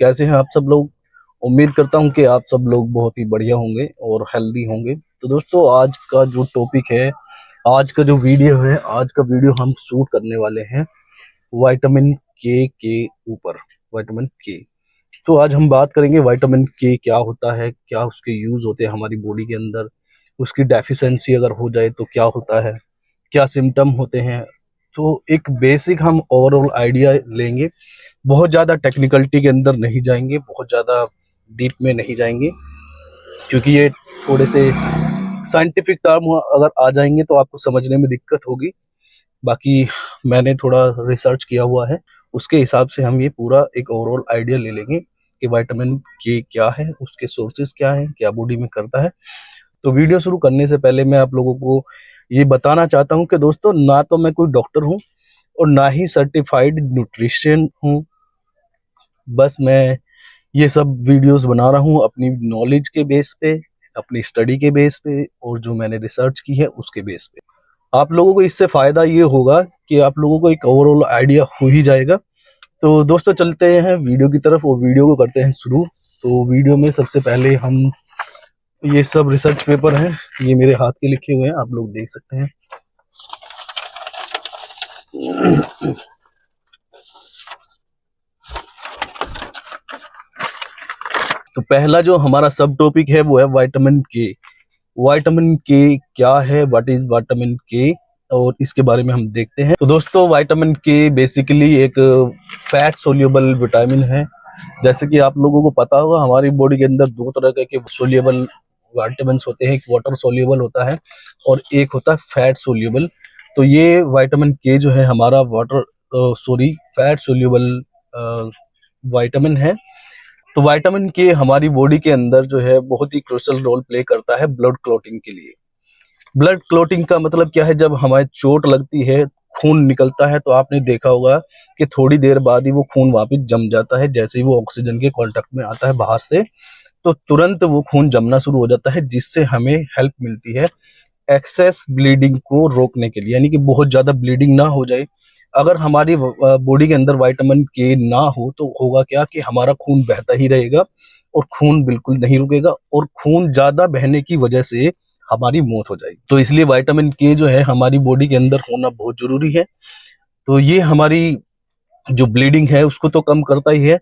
कैसे हैं आप सब लोग। उम्मीद करता हूं कि आप सब लोग बहुत ही बढ़िया होंगे और हेल्दी होंगे। तो दोस्तों, आज का जो टॉपिक है, आज का जो वीडियो है, आज का वीडियो हम शूट करने वाले हैं विटामिन के ऊपर। विटामिन के, तो आज हम बात करेंगे विटामिन के क्या होता है, क्या उसके यूज होते हैं हमारी बॉडी के अंदर, उसकी डेफिशिएंसी अगर हो जाए तो क्या होता है, क्या सिम्टम होते हैं। तो एक बेसिक हम ओवरऑल आइडिया लेंगे। बहुत ज़्यादा टेक्निकलिटी के अंदर नहीं जाएंगे, बहुत ज़्यादा डीप में नहीं जाएंगे, क्योंकि ये थोड़े से साइंटिफिक टर्म अगर आ जाएंगे तो आपको समझने में दिक्कत होगी। बाकी मैंने थोड़ा रिसर्च किया हुआ है, उसके हिसाब से हम ये पूरा एक ओवरऑल आइडिया ले लेंगे कि विटामिन के क्या है, उसके सोर्सेज क्या है, क्या बॉडी में करता है। तो वीडियो शुरू करने से पहले मैं आप लोगों को ये बताना चाहता हूँ कि दोस्तों, ना तो मैं कोई डॉक्टर हूँ और ना ही सर्टिफाइड न्यूट्रिशन हूँ। बस मैं ये सब वीडियोस बना रहा हूँ अपनी नॉलेज के बेस पे, अपनी स्टडी के बेस पे, और जो मैंने रिसर्च की है उसके बेस पे। आप लोगों को इससे फ़ायदा ये होगा कि आप लोगों को एक ओवरऑल आइडिया हो ही जाएगा। तो दोस्तों, चलते हैं वीडियो की तरफ और वीडियो को करते हैं शुरू। तो वीडियो में सबसे पहले हम, ये सब रिसर्च पेपर हैं, ये मेरे हाथ के लिखे हुए हैं, आप लोग देख सकते हैं। तो पहला जो हमारा सब टॉपिक है वो है विटामिन के। विटामिन के क्या है, व्हाट इज विटामिन के, और इसके बारे में हम देखते हैं। तो दोस्तों, विटामिन के बेसिकली एक फैट सोल्यूबल विटामिन है। जैसे कि आप लोगों को पता होगा, हमारी बॉडी के अंदर दो तरह के सोल्यूबल विटामिन होते हैं, एक वाटर सोल्यूबल होता है और एक होता है फैट सोल्यूबल। तो ये विटामिन के जो है हमारा वाटर फैट सोल्यूबल विटामिन है। तो विटामिन के हमारी बॉडी के अंदर जो है बहुत ही क्रूशियल रोल प्ले करता है ब्लड क्लॉटिंग के लिए। ब्लड क्लॉटिंग का मतलब क्या है, जब हमारे चोट लगती है, खून निकलता है, तो आपने देखा होगा कि थोड़ी देर बाद ही वो खून वापस जम जाता है। जैसे ही वो ऑक्सीजन के कांटेक्ट में आता है बाहर से, तो तुरंत वो खून जमना शुरू हो जाता है, जिससे हमें हेल्प मिलती है एक्सेस ब्लीडिंग को रोकने के लिए, यानी कि बहुत ज्यादा ब्लीडिंग ना हो जाए। अगर हमारी बॉडी के अंदर विटामिन के ना हो तो होगा क्या कि हमारा खून बहता ही रहेगा और खून बिल्कुल नहीं रुकेगा, और खून ज्यादा बहने की वजह से हमारी मौत हो जाएगी। तो इसलिए विटामिन के जो है हमारी बॉडी के अंदर होना बहुत जरूरी है। तो ये हमारी जो ब्लीडिंग है उसको तो कम करता ही है।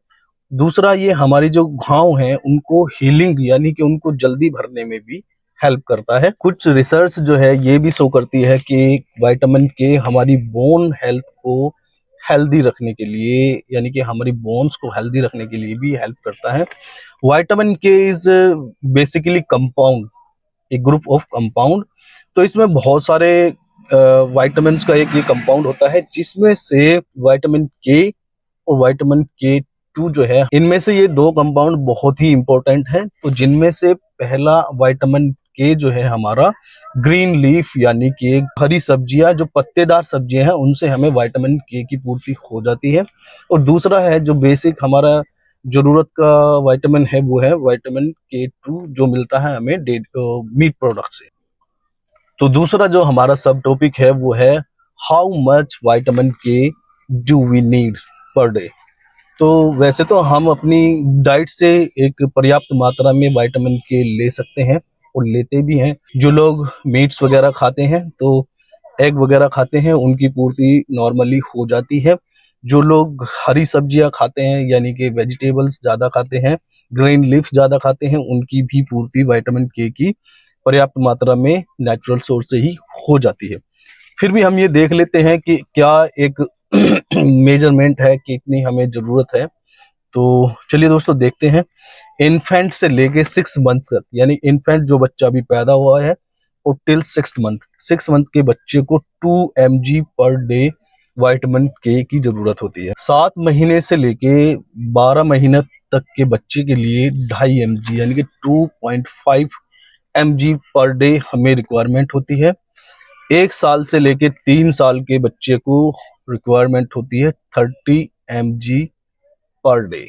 दूसरा, ये हमारी जो घाव हैं उनको हीलिंग, यानी कि उनको जल्दी भरने में भी हेल्प करता है। कुछ रिसर्च जो है ये भी शो करती है कि विटामिन के हमारी बोन हेल्थ को हेल्दी रखने के लिए, यानी कि हमारी बोन्स को हेल्दी रखने के लिए भी हेल्प करता है। विटामिन के इज बेसिकली कंपाउंड, एक ग्रुप ऑफ कंपाउंड। तो इसमें बहुत सारे विटामिन का एक ये कंपाउंड होता है, जिसमें से विटामिन के और विटामिन के टू जो है, इनमें से ये दो कंपाउंड बहुत ही इंपॉर्टेंट हैं। तो जिनमें से पहला विटामिन के जो है हमारा ग्रीन लीफ, यानी कि हरी सब्जियां, जो पत्तेदार सब्जियां हैं, उनसे हमें विटामिन के की पूर्ति हो जाती है। और दूसरा है जो बेसिक हमारा जरूरत का विटामिन है, वो है विटामिन के टू, जो मिलता है हमें मीट प्रोडक्ट से। तो दूसरा जो हमारा सब टॉपिक है वो है how much vitamin K do we need per day. तो वैसे तो हम अपनी डाइट से एक पर्याप्त मात्रा में विटामिन के ले सकते हैं और लेते भी हैं। जो लोग मीट्स वगैरह खाते हैं, तो एग वगैरह खाते हैं, उनकी पूर्ति नॉर्मली हो जाती है। जो लोग हरी सब्जियां खाते हैं, यानी कि वेजिटेबल्स ज़्यादा खाते हैं, ग्रीन लीफ ज़्यादा खाते हैं, उनकी भी पूर्ति विटामिन के की पर्याप्त मात्रा में नेचुरल सोर्स से ही हो जाती है। फिर भी हम ये देख लेते हैं कि क्या एक मेजरमेंट है कि इतनी हमें ज़रूरत है। तो चलिए दोस्तों, देखते हैं। इन्फेंट से लेके 6 मंथ तक, यानी इन्फेंट जो बच्चा अभी पैदा हुआ है, और टिल 6 मंथ के बच्चे को 2 mg per day vitamin K की जरूरत होती है। 7 महीने से लेके 12 महीने तक के बच्चे के लिए 2.5 mg, यानी कि 2.5 mg पर डे हमें रिक्वायरमेंट होती है। 1 साल से लेके 3 साल के बच्चे को रिक्वायरमेंट होती है 30 mg पर डे।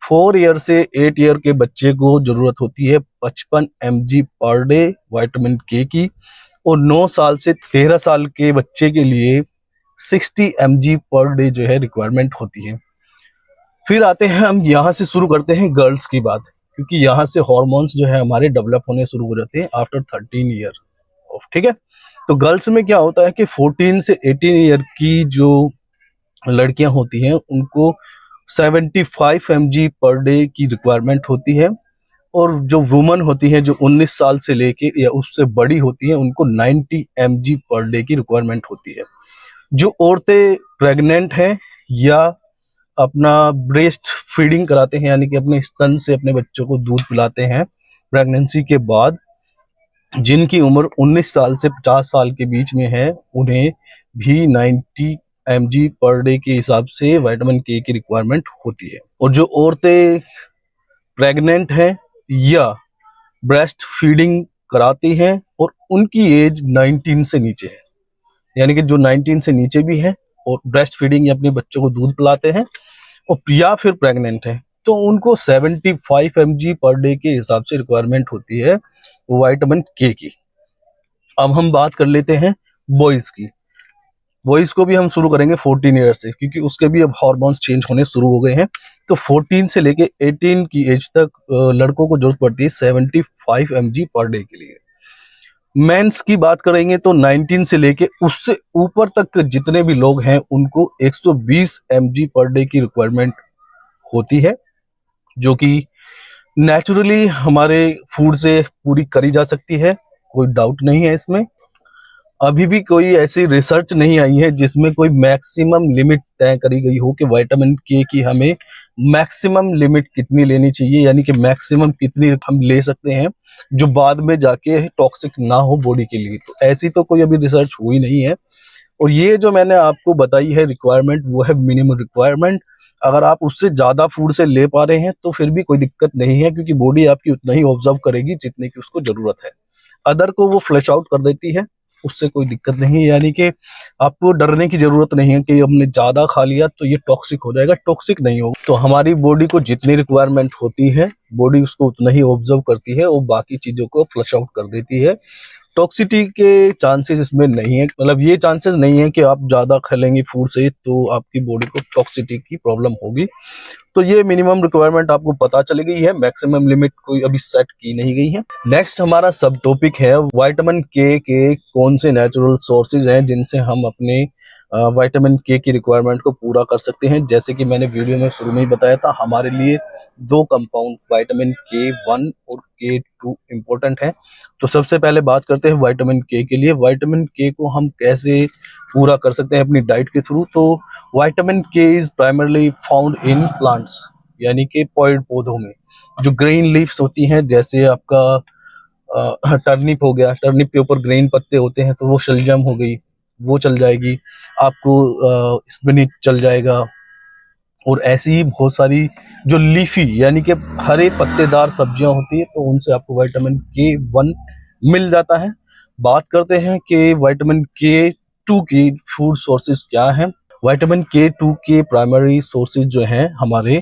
4 ईयर से 8 ईयर के बच्चे को जरूरत होती है 55 mg per day vitamin K की, और 9 साल से 13 साल के बच्चे के लिए 60 mg पर डे जो है रिक्वायरमेंट होती है। फिर आते हैं हम यहाँ से शुरू करते हैं गर्ल्स की बात, क्योंकि यहाँ से हॉर्मोन्स जो है हमारे डेवलप होने शुरू हो जाते हैं आफ्टर 13 ईयर ऑफ, ठीक है। तो गर्ल्स में क्या होता है कि 14 से 18 ईयर की जो लड़कियां होती हैं उनको 75 mg पर डे की रिक्वायरमेंट होती है, और जो वुमन होती हैं जो 19 साल से लेके या उससे बड़ी होती हैं उनको 90 mg पर डे की रिक्वायरमेंट होती है। जो औरतें प्रेग्नेंट हैं या अपना ब्रेस्ट फीडिंग कराते हैं, यानी कि अपने स्तन से अपने बच्चों को दूध पिलाते हैं प्रेगनेंसी के बाद, जिनकी उम्र 19 साल से 50 साल के बीच में है, उन्हें भी 90 mg पर डे के हिसाब से विटामिन के की रिक्वायरमेंट होती है। और जो औरतें प्रेग्नेंट हैं या ब्रेस्ट फीडिंग कराती हैं और उनकी एज 19 से नीचे है, यानी कि जो 19 से नीचे भी है और ब्रेस्ट फीडिंग या अपने बच्चों को दूध पिलाते हैं और या फिर प्रेग्नेंट है, तो उनको 75 mg पर डे के हिसाब से रिक्वायरमेंट होती है विटामिन के की। अब हम बात कर लेते हैं बॉयज की। बॉयज को भी हम शुरू करेंगे 14 ईयर से, क्योंकि उसके भी अब हार्मोन्स चेंज होने शुरू हो गए हैं। तो 14 से लेके 18 की एज तक लड़कों को जरूरत पड़ती है 75 mg पर डे के लिए। मेंस की बात करेंगे तो 19 से लेके उससे ऊपर तक जितने भी लोग हैं उनको 120 mg पर डे की रिक्वायरमेंट होती है, जो कि नेचुरली हमारे फूड से पूरी करी जा सकती है, कोई डाउट नहीं है इसमें। अभी भी कोई ऐसी रिसर्च नहीं आई है जिसमें कोई मैक्सिमम लिमिट तय करी गई हो कि विटामिन के की हमें मैक्सिमम लिमिट कितनी लेनी चाहिए, यानी कि मैक्सिमम कितनी हम ले सकते हैं जो बाद में जाके टॉक्सिक ना हो बॉडी के लिए। तो ऐसी तो कोई अभी रिसर्च हुई नहीं है। और ये जो मैंने आपको बताई है रिक्वायरमेंट, वो है मिनिमम रिक्वायरमेंट। अगर आप उससे ज्यादा फूड से ले पा रहे हैं तो फिर भी कोई दिक्कत नहीं है, क्योंकि बॉडी आपकी उतना ही ऑब्जर्व करेगी जितने की उसको जरूरत है। अदर को वो फ्लैश आउट कर देती है, उससे कोई दिक्कत नहीं है। यानी कि आपको डरने की जरूरत नहीं है कि हमने ज्यादा खा लिया तो ये टॉक्सिक हो जाएगा, टॉक्सिक नहीं होगा। तो हमारी बॉडी को जितनी रिक्वायरमेंट होती है बॉडी उसको उतना ही ऑब्जर्व करती है और बाकी चीजों को फ्लश आउट कर देती है। टॉक्सिटी के चांसेस इसमें नहीं है, मतलब ये चांसेस नहीं है कि आप ज्यादा खा लेंगे फूड से तो आपकी बॉडी को टॉक्सिटी की प्रॉब्लम होगी। तो ये मिनिमम रिक्वायरमेंट आपको पता चली गई है, मैक्सिमम लिमिट कोई अभी सेट की नहीं गई है। नेक्स्ट हमारा सब टॉपिक है विटामिन के कौन से नेचुरल सोर्सेज हैं जिनसे हम अपने विटामिन के की रिक्वायरमेंट को पूरा कर सकते हैं। जैसे कि मैंने वीडियो में शुरू में ही बताया था, हमारे लिए दो कंपाउंड विटामिन के1 और के2 इम्पोर्टेंट है। तो सबसे पहले बात करते हैं विटामिन के लिए। विटामिन के को हम कैसे पूरा कर सकते हैं अपनी डाइट के थ्रू। तो विटामिन के is primarily found in plants, यानी कि पेड़ पौधों में जो ग्रीन लीव्स होती हैं, जैसे आपका टर्निप हो गया, टर्निप के ऊपर ग्रीन पत्ते होते हैं तो वो शलजम हो गई, वो चल जाएगी आपको, स्पिनिच चल जाएगा। और ऐसी ही बहुत सारी जो लीफी यानी कि हरे पत्तेदार सब्जियां होती है तो उनसे आपको विटामिन के1 मिल जाता है। बात करते हैं कि विटामिन के2 की फूड सोर्सेज क्या हैं। विटामिन के2 के प्राइमरी सोर्सेज जो हैं हमारे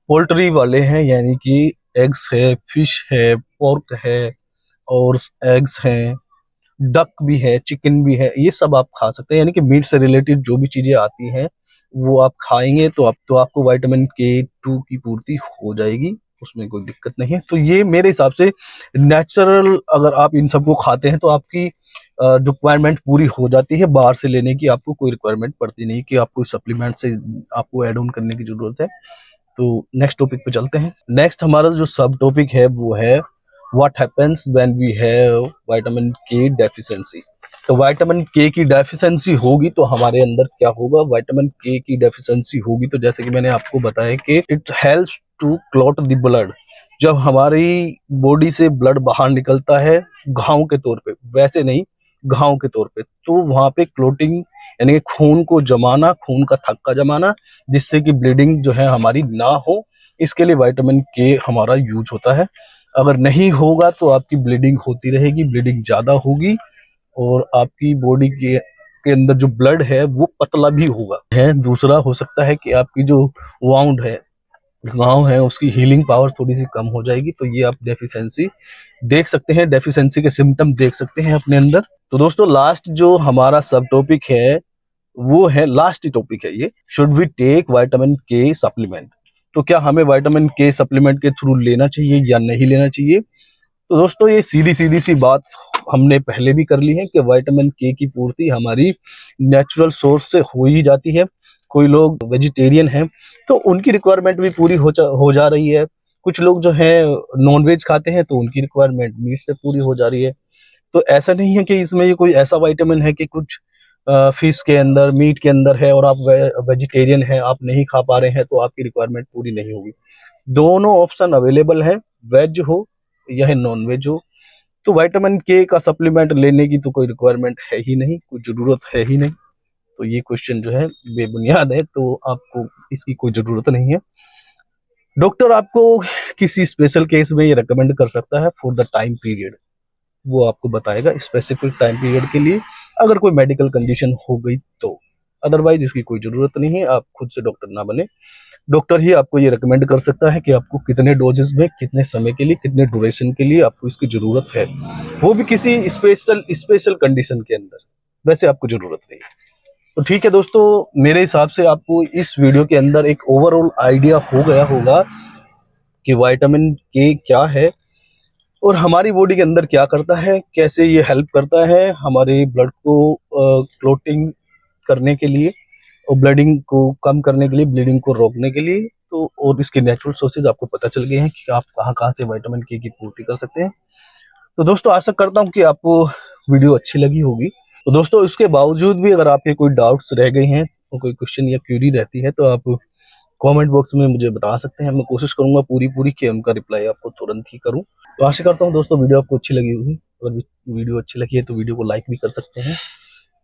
पोल्ट्री वाले हैं, यानी कि एग्स है, फिश है, पोर्क है और एग्स हैं, डक भी है, चिकन भी है, ये सब आप खा सकते हैं। यानी कि मीट से रिलेटेड जो भी चीजें आती हैं वो आप खाएंगे तो आपको विटामिन के2 की पूर्ति हो जाएगी, उसमें कोई दिक्कत नहीं है। तो ये मेरे हिसाब से नेचुरल, अगर आप इन सबको खाते हैं तो आपकी रिक्वायरमेंट पूरी हो जाती है, बाहर से लेने की आपको कोई रिक्वायरमेंट पड़ती नहीं कि आपको सप्लीमेंट से आपको ऐड ऑन करने की जरूरत है। तो नेक्स्ट टॉपिक पे चलते हैं। नेक्स्ट हमारा जो सब टॉपिक है वो है what happens when we have vitamin K deficiency. तो विटामिन के की डेफिशिएंसी होगी तो हमारे अंदर क्या होगा, विटामिन के की डेफिशिएंसी होगी तो जैसे कि मैंने आपको बताया कि it helps to clot the blood. जब हमारी बॉडी से ब्लड बाहर निकलता है घाव के तौर पे, वैसे नहीं घाव के तौर पे, तो वहां पे क्लोटिंग यानी कि खून को जमाना, खून का थक्का जमाना, जिससे कि ब्लीडिंग जो है हमारी ना हो, इसके लिए विटामिन के हमारा यूज होता है। अगर नहीं होगा तो आपकी ब्लीडिंग होती रहेगी, ब्लीडिंग ज्यादा होगी और आपकी बॉडी के अंदर जो ब्लड है वो पतला भी होगा है। दूसरा हो सकता है कि आपकी जो वाउंड है, घाव है, उसकी हीलिंग पावर थोड़ी सी कम हो जाएगी। तो ये आप डेफिशिएंसी देख सकते हैं, डेफिशिएंसी के सिम्टम देख सकते हैं अपने अंदर। तो दोस्तों लास्ट जो हमारा सब टॉपिक है वो है, लास्ट टॉपिक है ये, शुड वी टेक विटामिन के सप्लीमेंट। तो क्या हमें विटामिन के सप्लीमेंट के थ्रू लेना चाहिए या नहीं लेना चाहिए? तो दोस्तों ये सीधी सीधी सी बात हमने पहले भी कर ली है कि विटामिन के की पूर्ति हमारी नेचुरल सोर्स से हो ही जाती है। कोई लोग वेजिटेरियन हैं तो उनकी रिक्वायरमेंट भी पूरी हो जा रही है। कुछ लोग जो है नॉनवेज खाते हैं तो उनकी रिक्वायरमेंट मीट से पूरी हो जा रही है। तो ऐसा नहीं है कि इसमें ये कोई ऐसा विटामिन है कि कुछ फिश के अंदर, मीट के अंदर है और आप वेजिटेरियन हैं, आप नहीं खा पा रहे हैं तो आपकी रिक्वायरमेंट पूरी नहीं होगी। दोनों ऑप्शन अवेलेबल है, वेज हो या नॉन वेज हो। तो विटामिन के का सप्लीमेंट लेने की तो कोई रिक्वायरमेंट है ही नहीं, कोई जरूरत है ही नहीं। तो ये क्वेश्चन जो है बेबुनियाद है, तो आपको इसकी कोई जरूरत नहीं है। डॉक्टर आपको किसी स्पेशल केस में ये रिकमेंड कर सकता है फॉर द टाइम पीरियड, वो आपको बताएगा स्पेसिफिक टाइम पीरियड के लिए, अगर कोई मेडिकल कंडीशन हो गई तो। अदरवाइज इसकी कोई जरूरत नहीं है, आप खुद से डॉक्टर ना बने। डॉक्टर ही आपको ये रिकमेंड कर सकता है कि आपको कितने डोजेस में, कितने समय के लिए, कितने ड्यूरेशन के लिए आपको इसकी जरूरत है, वो भी किसी स्पेशल कंडीशन के अंदर। वैसे आपको जरूरत नहीं है। तो ठीक है दोस्तों, मेरे हिसाब से आपको इस वीडियो के अंदर एक ओवरऑल आइडिया हो गया होगा कि विटामिन के क्या है और हमारी बॉडी के अंदर क्या करता है, कैसे ये हेल्प करता है हमारे ब्लड को क्लोटिंग करने के लिए और ब्लीडिंग को कम करने के लिए, ब्लीडिंग को रोकने के लिए। तो और इसके नेचुरल सोर्सेज आपको पता चल गए हैं कि आप कहाँ कहाँ से विटामिन के की पूर्ति कर सकते हैं। तो दोस्तों आशा करता हूँ कि आपको वीडियो अच्छी लगी होगी। तो दोस्तों इसके बावजूद भी अगर आपके कोई डाउट्स रह गए हैं और कोई क्वेश्चन या क्यूरी रहती है तो आप कमेंट बॉक्स में मुझे बता सकते हैं। मैं कोशिश करूंगा पूरी कि उनका रिप्लाई आपको तुरंत ही करूं। तो आशा करता हूं दोस्तों वीडियो आपको अच्छी लगी होगी। अगर वीडियो अच्छी लगी है तो वीडियो को लाइक भी कर सकते हैं,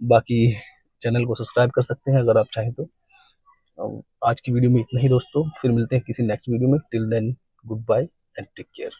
बाकी चैनल को सब्सक्राइब कर सकते हैं अगर आप चाहें तो। आज की वीडियो में इतना ही दोस्तों, फिर मिलते हैं किसी नेक्स्ट वीडियो में। Till then goodbye and take care.